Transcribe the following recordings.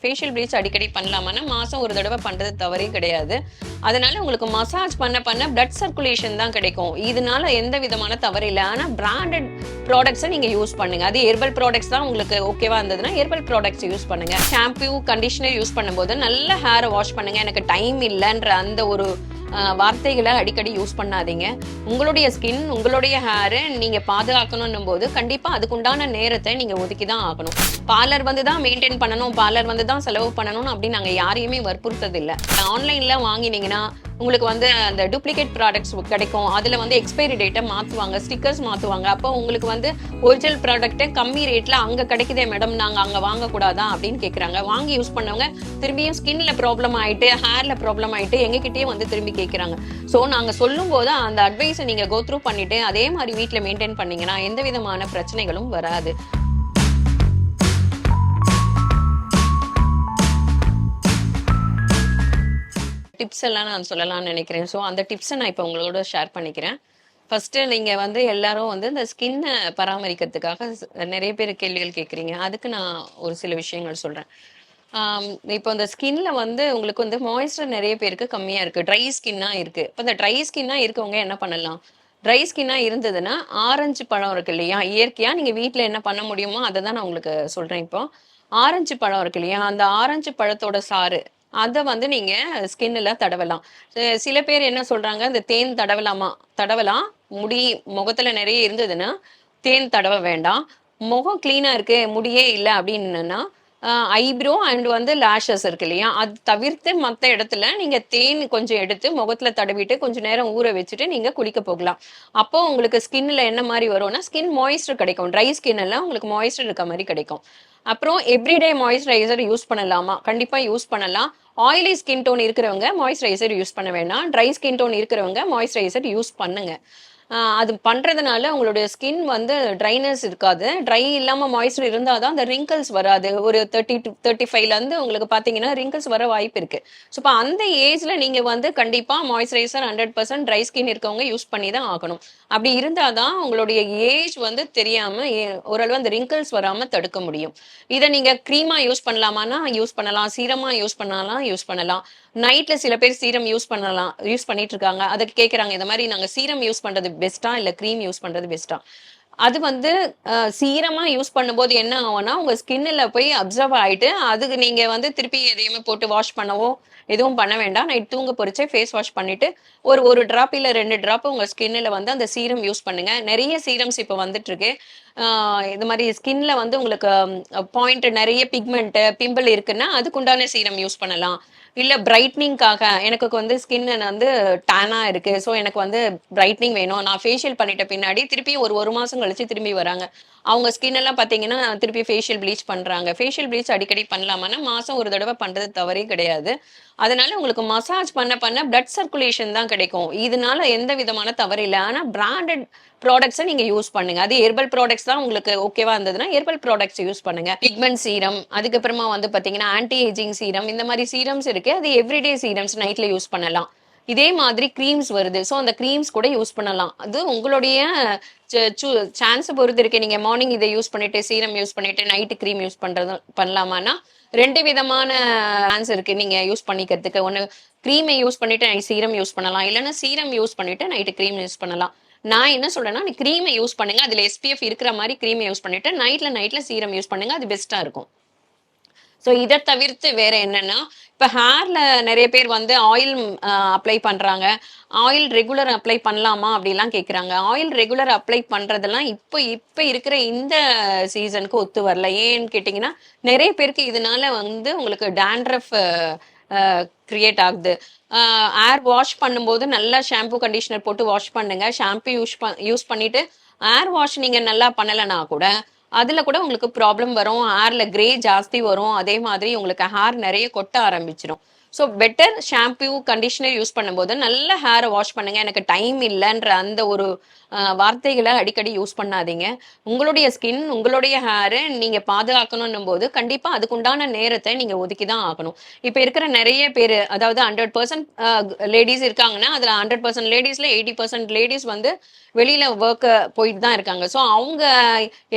Facial bleach அடிக்கடி பண்ணலாமான்னா மாதம் ஒரு தடவை பண்ணுறது தவறே கிடையாது. அதனால உங்களுக்கு மசாஜ் பண்ண பண்ண பிளட் சர்க்குலேஷன் தான் கிடைக்கும். இதனால எந்த விதமான தவறு இல்லை. ஆனால் பிராண்டட் ப்ராடக்ட்ஸை நீங்கள் யூஸ் பண்ணுங்க. அது ஹெர்பல் ப்ராடக்ட்ஸ் தான் உங்களுக்கு ஓகேவா இருந்ததுன்னா ஹெர்பல் ப்ராடக்ட்ஸ் யூஸ் பண்ணுங்க. ஷாம்பு கண்டிஷனர் யூஸ் பண்ணும்போது நல்ல ஹேரை வாஷ் பண்ணுங்க. எனக்கு டைம் இல்லைன்ற அந்த ஒரு வார்த்தைகளை அடிக்கடி யூஸ் பண்ணாதீங்க. உங்களுடைய ஸ்கின் உங்களுடைய ஹேரை நீங்கள் பாதுகாக்கணும் போது கண்டிப்பாக அதுக்குண்டான நேரத்தை நீங்கள் ஒதுக்கி தான் ஆகணும். பார்லர் வந்து தான் மெயின்டைன் பண்ணணும், பார்லர் வந்து தான் செலவு பண்ணணும் அப்படின்னு நாங்கள் யாரையுமே வற்புறுத்தது இல்லை. ஆன்லைனில் வாங்கினீங்கன்னா உங்களுக்கு வந்து அந்த டூப்ளிகேட் ப்ராடக்ட்ஸ் கிடைக்கும். அதில் வந்து எக்ஸ்பைரி டேட்டை மாற்றுவாங்க, ஸ்டிக்கர்ஸ் மாற்றுவாங்க. அப்போ உங்களுக்கு வந்து ஒரிஜினல் ப்ராடக்ட்டை கம்மி ரேட்டில் அங்கே கிடைக்குதே மேடம், நாங்கள் அங்கே வாங்கக்கூடாதா அப்படின்னு கேட்குறாங்க. வாங்கி யூஸ் பண்ணவங்க திரும்பியும் ஸ்கின்ல ப்ராப்ளம் ஆகிட்டு ஹேரில் ப்ராப்ளம் ஆகிட்டு எங்ககிட்டயே வந்து திரும்பி கேட்குறாங்க. ஸோ நாங்கள் சொல்லும் போது அந்த அட்வைஸை நீங்கள் கோ த்ரூ பண்ணிவிட்டு அதே மாதிரி வீட்டில் மெயின்டைன் பண்ணிங்கன்னா எந்த விதமான பிரச்சனைகளும் வராது. டிப்ஸ் எல்லாம் நான் சொல்லலாம்னு நினைக்கிறேன். ஸோ அந்த டிப்ஸை நான் இப்போ உங்களோட ஷேர் பண்ணிக்கிறேன். ஃபர்ஸ்ட்டு நீங்கள் வந்து எல்லாரும் வந்து இந்த ஸ்கின்னை பராமரிக்கிறதுக்காக நிறைய பேர் கேள்விகள் கேட்குறீங்க. அதுக்கு நான் ஒரு சில விஷயங்கள் சொல்கிறேன். இப்போ இந்த ஸ்கின்ல வந்து உங்களுக்கு வந்து மாய்ஸ்சர் நிறைய பேருக்கு கம்மியாக இருக்குது, ட்ரை ஸ்கின்னாக இருக்குது. இப்போ இந்த ட்ரை ஸ்கின்னாக இருக்கவங்க என்ன பண்ணலாம்? ட்ரை ஸ்கின்னாக இருந்ததுன்னா ஆரஞ்சு பழம் இருக்கு இல்லையா, இயற்கையாக நீங்கள் வீட்டில் என்ன பண்ண முடியுமோ அதை தான் நான் உங்களுக்கு சொல்கிறேன். இப்போ ஆரஞ்சு பழம் இருக்கு இல்லையா, அந்த ஆரஞ்சு பழத்தோட சாறு அதை வந்து நீங்கள் ஸ்கின்னில் தடவலாம். சில பேர் என்ன சொல்கிறாங்க, இந்த தேன் தடவலாமா? தடவலாம். முடி முகத்தில் நிறைய இருந்ததுன்னா தேன் தடவ வேண்டாம். முகம் க்ளீனாக இருக்கு, முடியே இல்லை அப்படின்னா ஐப்ரோ அண்ட் வந்து லேஷஸ் இருக்கு இல்லையா, அது தவிர்த்து மற்ற இடத்துல நீங்கள் தேன் கொஞ்சம் எடுத்து முகத்தில் தடவிட்டு கொஞ்சம் நேரம் ஊற வச்சுட்டு நீங்கள் குளிக்க போகலாம். அப்போ உங்களுக்கு ஸ்கின்னில் என்ன மாதிரி வரும்னா ஸ்கின் மாய்ஸ்டர் கிடைக்கும். ட்ரை ஸ்கின் எல்லாம் உங்களுக்கு மாய்ஸ்டர் இருக்க மாதிரி கிடைக்கும். அப்புறம் எவ்ரிடே மாய்ஸ்சரைசர் யூஸ் பண்ணலாமா? கண்டிப்பாக யூஸ் பண்ணலாம். ஆயிலி ஸ்கின் டோன் இருக்கிறவங்க மாய்ஸ்சரைசர் யூஸ் பண்ண வேண்டாம். ட்ரை ஸ்கின் டோன் இருக்கிறவங்க மாய்ஸ்சரைசர் யூஸ் பண்ணுங்க. அது பண்ணுறதுனால உங்களுடைய ஸ்கின் வந்து ட்ரைனஸ் இருக்காது. ட்ரை இல்லாமல் மாய்ஸ்சர் இருந்தால் தான் அந்த ரிங்கிள்ஸ் வராது. ஒரு 30 to 35லேருந்து உங்களுக்கு பார்த்தீங்கன்னா ரிங்கிள்ஸ் வர வாய்ப்பு இருக்குது. ஸோ இப்போ அந்த ஏஜில் நீங்கள் வந்து கண்டிப்பாக மாய்ஸ்சரைசர் 100% ட்ரை ஸ்கின் இருக்கவங்க யூஸ் பண்ணி தான் ஆகணும். அப்படி இருந்தால் தான் உங்களுடைய ஏஜ் வந்து தெரியாமல் ஓரளவு அந்த ரிங்கிள்ஸ் வராமல் தடுக்க முடியும். இதை நீங்கள் க்ரீமாக யூஸ் பண்ணலாமான்னா யூஸ் பண்ணலாம், சீரமாக யூஸ் பண்ணலாம், யூஸ் பண்ணலாம். நைட்ல சில பேர் சீரம் யூஸ் பண்ணிட்டு இருக்காங்க. அதுக்கு கேட்குறாங்க, இந்த மாதிரி நாங்கள் சீரம் யூஸ் பண்ணுறது பெஸ்ட்டா இல்லை க்ரீம் யூஸ் பண்ணுறது பெஸ்ட்டா? அது வந்து சீரமா யூஸ் பண்ணும்போது என்ன ஆகும்னா உங்க ஸ்கின்ல போய் அப்சர்வ் ஆயிட்டு அதுக்கு நீங்க வந்து திருப்பி எதையுமே போட்டு வாஷ் பண்ணவோ எதுவும் பண்ண வேண்டாம். நைட் தூங்க பொறிச்சே ஃபேஸ் வாஷ் பண்ணிட்டு ஒரு ஒரு டிராப் இல்லை 2 டிராப் உங்க ஸ்கின்ல வந்து அந்த சீரம் யூஸ் பண்ணுங்க. நிறைய சீரம்ஸ் இப்போ வந்துட்டு இருக்கு. இது மாதிரி ஸ்கின்ல வந்து உங்களுக்கு பாயிண்ட் நிறைய பிக்மெண்ட் பிம்பிள் இருக்குன்னா அதுக்குண்டான சீரம் யூஸ் பண்ணலாம். இல்லை பிரைட்னிங்காக எனக்கு வந்து ஸ்கின் வந்து டேனா இருக்கு, ஸோ எனக்கு வந்து பிரைட்னிங் வேணும், நான் ஃபேஷியல் பண்ணிட்ட பின்னாடி திருப்பி ஒரு மாசம் கழிச்சு திரும்பி வராங்க. அவங்க ஸ்கின் எல்லாம் பார்த்தீங்கன்னா திருப்பி ஃபேஷியல் ப்ளீச் பண்றாங்க. ஃபேஷியல் ப்ளீச் அடிக்கடி பண்ணலாமான்னா மாசம் ஒரு தடவை பண்றது தவறே கிடையாது. அதனால உங்களுக்கு மசாஜ் பண்ண பண்ண பிளட் சர்க்குலேஷன் தான் கிடைக்கும். இதனால எந்த விதமான தவறு இல்லை. ஆனால் பிராண்டட் ப்ராடக்ட்ஸை நீங்க யூஸ் பண்ணுங்க. அது ஹெர்பல் ப்ராடக்ட்ஸ் தான் உங்களுக்கு ஓகேவா இருந்ததுன்னா ஹெர்பல் ப்ராடக்ட்ஸ் யூஸ் பண்ணுங்க. பிக்மெண்ட் சீரம், அதுக்கப்புறமா வந்து பாத்தீங்கன்னா ஆன்டி ஏஜிங் சீரம், இந்த மாதிரி சீரம்ஸ் இருக்கு. அது எவ்ரிடே சீரம்ஸ் நைட்ல யூஸ் பண்ணலாம். இதே மாதிரி க்ரீம்ஸ் வருது, ஸோ அந்த க்ரீம்ஸ் கூட யூஸ் பண்ணலாம். அது உங்களுடைய சான்ஸ் பொறுத்து இருக்கு. நீங்க மார்னிங் இதை யூஸ் பண்ணிட்டு சீரம் யூஸ் பண்ணிட்டு நைட்டு க்ரீம் யூஸ் பண்றது பண்ணலாமான்னா 2 விதமான சான்ஸ் இருக்கு நீங்க யூஸ் பண்ணிக்கிறதுக்கு. ஒன்று க்ரீமை யூஸ் பண்ணிட்டு நைட் சீரம் யூஸ் பண்ணலாம், இல்லைன்னா சீரம் யூஸ் பண்ணிட்டு நைட்டு க்ரீம் யூஸ் பண்ணலாம். நான் என்ன சொல்றேன்னா நீ க்ரீமை யூஸ் பண்ணுங்க, அதுல SPF இருக்கிற மாதிரி க்ரீமை யூஸ் பண்ணிட்டு நைட்ல சீரம் யூஸ் பண்ணுங்க, அது பெஸ்டா இருக்கும். ஸோ இதை தவிர்த்து வேற என்னன்னா, இப்போ ஹேர்ல நிறைய பேர் வந்து ஆயில் அப்ளை பண்றாங்க. ஆயில் ரெகுலர் அப்ளை பண்ணலாமா அப்படிலாம் கேட்குறாங்க. ஆயில் ரெகுலர் அப்ளை பண்றதெல்லாம் இப்போ இருக்கிற இந்த சீசனுக்கு ஒத்து வரல. ஏன்னு கேட்டிங்கன்னா நிறைய பேருக்கு இதனால வந்து உங்களுக்கு டேண்ட்ரஃப் கிரியேட் ஆகுது. ஏர் வாஷ் பண்ணும்போது நல்லா ஷாம்பு கண்டிஷனர் போட்டு வாஷ் பண்ணுங்க. ஷாம்பு யூஸ் பண்ணிட்டு ஏர் வாஷ் நீங்க நல்லா பண்ணலைன்னா கூட அதுல கூட உங்களுக்கு ப்ராப்ளம் வரும். ஹேர்ல கிரே ஜாஸ்தி வரும். அதே மாதிரி உங்களுக்கு ஹேர் நிறைய கொட்ட ஆரம்பிச்சிடும். So better shampoo conditioner use பண்ணும்போது நல்ல ஹேரை வாஷ் பண்ணுங்க. எனக்கு டைம் இல்லைன்ற அந்த ஒரு வார்த்தைகளை அடிக்கடி யூஸ் பண்ணாதீங்க. உங்களுடைய ஸ்கின், உங்களுடைய ஹேரை நீங்க பாதுகாக்கணும்னும் போது கண்டிப்பா அதுக்குண்டான நேரத்தை நீங்க ஒதுக்கி தான் ஆகணும். இப்ப இருக்கிற நிறைய பேர், அதாவது 100% லேடிஸ் இருக்காங்கன்னா அதுல 100% லேடிஸ்ல 80% லேடிஸ் வந்து வெளியில ஒர்க் போயிட்டு தான் இருக்காங்க. ஸோ அவங்க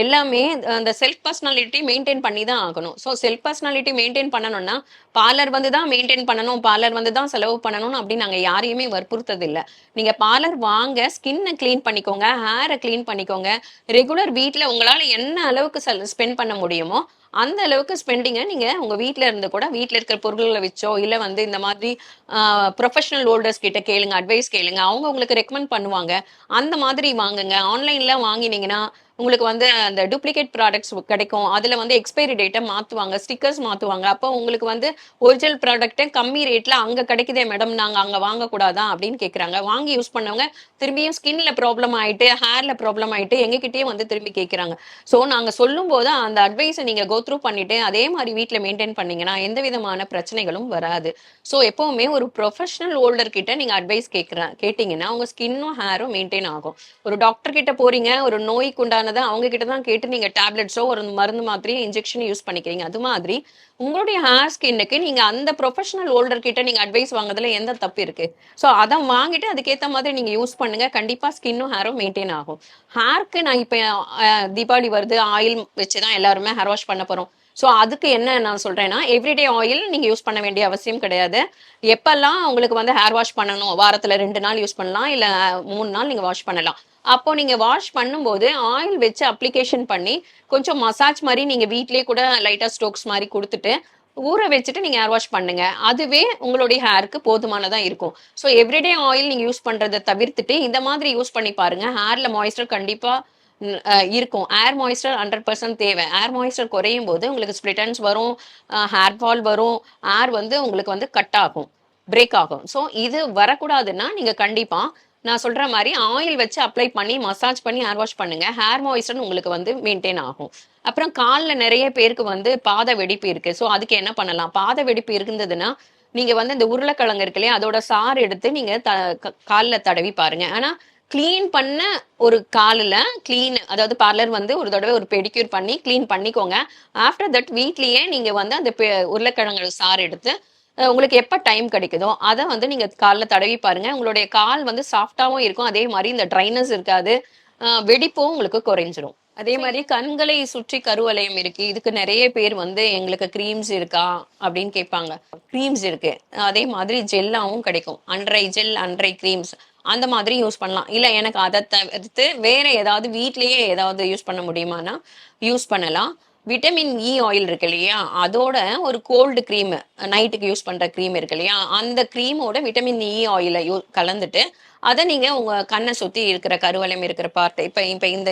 எல்லாமே அந்த செல்ஃப் பர்சனாலிட்டி மெயின்டைன் பண்ணி தான் ஆகணும். ஸோ செல்ஃப் பர்சனாலிட்டி மெயின்டைன் பண்ணணும்னா பார்லர் வந்து தான் மெயின்டைன் பண்ணணும், பார்லர் வந்து தான் செலவு பண்ணணும் அப்படின்னு நாங்க யாரையுமே வற்புறுத்தது இல்ல. நீங்க பார்லர் வாங்க, ஸ்கின்னை கிளீன் பண்ணிக்கோங்க, ஹேரை கிளீன் பண்ணிக்கோங்க. ரெகுலர் வீட்ல உங்களால என்ன அளவுக்கு ஸ்பெண்ட் பண்ண முடியுமோ அந்த அளவுக்கு ஸ்பெண்டிங்க நீங்க உங்க வீட்ல இருந்து கூட, வீட்ல இருக்கிற பொருள்களை வச்சோ இல்ல வந்து இந்த மாதிரி ப்ரொஃபஷனல் ஹோல்டர்ஸ் கிட்ட கேளுங்க, அட்வைஸ் கேளுங்க. அவங்க உங்களுக்கு ரெக்கமெண்ட் பண்ணுவாங்க. அந்த மாதிரி வாங்குங்க. ஆன்லைன்ல வாங்கினீங்கன்னா உங்களுக்கு வந்து அந்த டூப்ளிகேட் ப்ராடக்ட்ஸ் கிடைக்கும். அதுல வந்து எக்ஸ்பைரி டேட்டை மாத்துவாங்க, ஸ்டிக்கர்ஸ் மாத்துவாங்க. அப்போ உங்களுக்கு வந்து ஒரிஜினல் ப்ராடக்ட்டை கம்மி ரேட்ல அங்க கிடைக்குதே மேடம், நாங்க அங்க வாங்கக்கூடாதா அப்படின்னு கேட்குறாங்க. வாங்கி யூஸ் பண்ணவங்க திரும்பியும் ஸ்கின்ல ப்ராப்ளம் ஆயிட்டு, ஹேர்ல ப்ராப்ளம் ஆயிட்டு எங்ககிட்டயே வந்து திரும்பி கேட்குறாங்க. ஸோ நாங்க சொல்லும்போது அந்த அட்வைஸை நீங்க கோ த்ரூ பண்ணிட்டு அதே மாதிரி வீட்ல மெயின்டைன் பண்ணீங்கன்னா எந்த விதமான பிரச்சனைகளும் வராது. ஸோ எப்பவுமே ஒரு ப்ரொஃபஷனல் ஹோல்டர் கிட்ட நீங்க அட்வைஸ் கேட்டீங்கன்னா உங்க ஸ்கின்னும் ஹேரும் மெயின்டைன் ஆகும். ஒரு டாக்டர் கிட்ட போறீங்க, ஒரு நோய்க்கு உண்டானதை அவங்க கிட்ட தான் கேட்டு நீங்க டேப்லெட்ஸோ ஒரு மருந்து மாத்திரையோ இன்ஜெக்ஷன் யூஸ் பண்ணிக்கிறீங்க. அது மாதிரி உங்களுடைய ஹேர் ஸ்கின்னுக்கு நீங்க அந்த ப்ரொஃபஷனல் ஹோல்டர் கிட்ட நீங்க அட்வைஸ் வாங்குறதுல எந்த தப்பு இருக்கு? ஸோ அதை வாங்கிட்டு அதுக்கேத்த மாதிரி நீங்க யூஸ் பண்ணுங்க. கண்டிப்பா ஸ்கின்னும் ஹேரும் மெயின்டைன் ஆகும். ஹேர்க்கு நான் இப்ப தீபாவளி வருது, ஆயில் வச்சுதான் எல்லாருமே ஹேர் வாஷ் பண்ண போறோம். ஸோ அதுக்கு என்ன நான் சொல்றேன்னா, எவ்ரிடே ஆயில் நீங்க யூஸ் பண்ண வேண்டிய அவசியம் கிடையாது. எப்பெல்லாம் உங்களுக்கு வந்து ஹேர் வாஷ் பண்ணணும், வாரத்துல 2 நாள் யூஸ் பண்ணலாம், இல்ல 3 நாள் நீங்க வாஷ் பண்ணலாம். அப்போ நீங்க வாஷ் பண்ணும்போது ஆயில் வச்சு அப்ளிகேஷன் பண்ணி கொஞ்சம் மசாஜ் மாதிரி நீங்க வீட்லயே கூட லைட்டா ஸ்ட்ரோக்ஸ் மாதிரி கொடுத்துட்டு ஊற வச்சுட்டு நீங்க ஹேர் வாஷ் பண்ணுங்க. அதுவே உங்களுடைய ஹேருக்கு போதுமானதா இருக்கும். ஸோ எவ்ரிடே ஆயில் நீங்க யூஸ் பண்றதை தவிர்த்துட்டு இந்த மாதிரி யூஸ் பண்ணி பாருங்க. ஹேர்ல மாய்ஸ்சர் கண்டிப்பா இருக்கும். ஏர் மாய்ஸ்சர் 100% தேவை. ஏர் மாய்ஸ்சர் குறையும் போது உங்களுக்கு ஸ்பிளிட் எண்ட்ஸ் வரும், ஹேர் ஃபால் வரும், ஏர் வந்து உங்களுக்கு வந்து கட் ஆகும், பிரேக் ஆகும். ஸோ இது வரக்கூடாதுன்னா நீங்க கண்டிப்பா நான் சொல்ற மாதிரி ஆயில் வச்சு அப்ளை பண்ணி மசாஜ் பண்ணி ஹேர் வாஷ் பண்ணுங்க. ஹேர் மாய்ஸ்சர் உங்களுக்கு வந்து மெயின்டைன் ஆகும். அப்புறம் காலில் நிறைய பேருக்கு வந்து பாத வெடிப்பு இருக்கு. ஸோ அதுக்கு என்ன பண்ணலாம்? பாத வெடிப்பு இருந்ததுன்னா நீங்க வந்து இந்த உருளைக்கிழங்கு இருக்கு இல்லையா, அதோட சாறு எடுத்து நீங்க காலில் தடவி பாருங்க. ஆனா கிளீன் பண்ண ஒரு காலில் கிளீன், அதாவது பார்லர் வந்து ஒரு தடவை ஒரு பெடிக்யூர் பண்ணி கிளீன் பண்ணிக்கோங்க. ஆஃப்டர் தட் வீட்லயே நீங்க வந்து அந்த உருளைக்கிழங்கு சாறு எடுத்து உங்களுக்கு எப்ப டைம் கிடைக்குதோ அதை வந்து நீங்க கால்ல தடவி பாருங்க. உங்களுடைய கால் வந்து சாஃப்டாவும் இருக்கும், அதே மாதிரி இந்த ட்ரைனஸ் இருக்காது, வெடிப்பும் உங்களுக்கு குறைஞ்சிரும். அதே மாதிரி கண்களை சுற்றி கருவளையம் இருக்கு, இதுக்கு நிறைய பேர் வந்து எங்களுக்கு கிரீம்ஸ் இருக்கா அப்படின்னு கேட்பாங்க. கிரீம்ஸ் இருக்கு, அதே மாதிரி ஜெல்லாவும் கிடைக்கும். அன்றை ஜெல், அன்றை கிரீம்ஸ் அந்த மாதிரி யூஸ் பண்ணலாம். இல்ல எனக்கு அதை தவிர்த்து வேற ஏதாவது வீட்லயே ஏதாவது யூஸ் பண்ண முடியுமானா யூஸ் பண்ணலாம். விட்டமின் இ ஆயில் இருக்கு இல்லையா, அதோட ஒரு கோல்டு கிரீம், நைட்டுக்கு யூஸ் பண்ற கிரீம் இருக்கு இல்லையா, அந்த கிரீமோட விட்டமின் இ ஆயில கலந்துட்டு அதை நீங்க உங்க கண்ணை சுத்தி இருக்கிற கருவளையம் இருக்கிற பார்ட், இப்ப இப்ப இந்த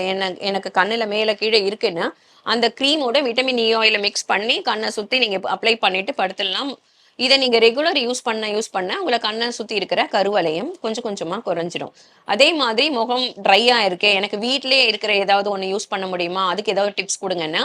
எனக்கு கண்ணுல மேல கீழே இருக்குன்னா அந்த கிரீமோட விட்டமின் இ ஆயில மிக்ஸ் பண்ணி கண்ணை சுத்தி நீங்க அப்ளை பண்ணிட்டு படுத்துடலாம். இதை நீங்க ரெகுலர் யூஸ் பண்ண உங்களை கண்ணை சுத்தி இருக்கிற கருவளையம் கொஞ்சம் கொஞ்சமா குறைஞ்சிடும். அதே மாதிரி முகம் ட்ரையா இருக்கு, எனக்கு வீட்லயே இருக்கிற ஏதாவது ஒண்ணு யூஸ் பண்ண முடியுமா, அதுக்கு ஏதாவது டிப்ஸ் கொடுங்கன்னா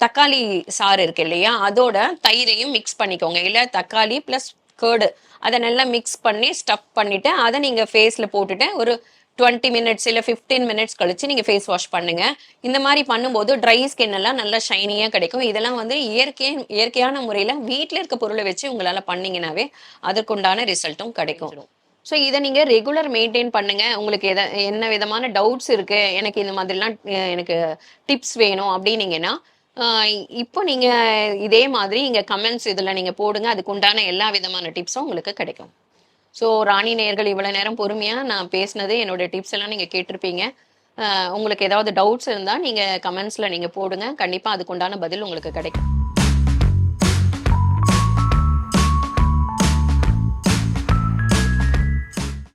தக்காளி சாறு இருக்கு இல்லையா, அதோட தயிரையும் மிக்ஸ் பண்ணிக்கோங்க. இல்ல தக்காளி பிளஸ் கேர்டு அதை நல்லா மிக்ஸ் பண்ணி ஸ்டஃப் பண்ணிட்டு அதை நீங்க ஃபேஸ்ல போட்டுட்டு ஒரு 20 மினிட்ஸ் இல்ல 15 மினிட்ஸ் கழிச்சு நீங்க ஃபேஸ் வாஷ் பண்ணுங்க. இந்த மாதிரி பண்ணும்போது ட்ரை ஸ்கின் எல்லாம் நல்லா ஷைனியா கிடைக்கும். இதெல்லாம் வந்து இயற்கையான முறையில வீட்டுல இருக்க பொருளை வச்சு உங்களால பண்ணீங்கன்னாவே அதற்குண்டான ரிசல்ட்டும் கிடைக்கும். ஸோ இதை நீங்க ரெகுலர் மெயின்டைன் பண்ணுங்க. உங்களுக்கு என்ன விதமான டவுட்ஸ் இருக்கு, எனக்கு இந்த மாதிரிலாம் எனக்கு டிப்ஸ் வேணும் அப்படின்னீங்கன்னா இப்போ நீங்க இதே மாதிரி இங்க கமெண்ட்ஸ் இதுல நீங்க போடுங்க. அதுக்கு உண்டான எல்லா விதமான டிப்ஸும் உங்களுக்கு கிடைக்கும். ஸோ ராணி நேயர்கள் இவ்வளவு நேரம் பொறுமையா நான் பேசினது, என்னோட டிப்ஸ் எல்லாம் நீங்க கேட்டிருப்பீங்க. உங்களுக்கு ஏதாவது டவுட்ஸ் இருந்தா நீங்க கமெண்ட்ஸ்ல நீங்க போடுங்க. கண்டிப்பா அதுக்கு உண்டான பதில் உங்களுக்கு கிடைக்கும்.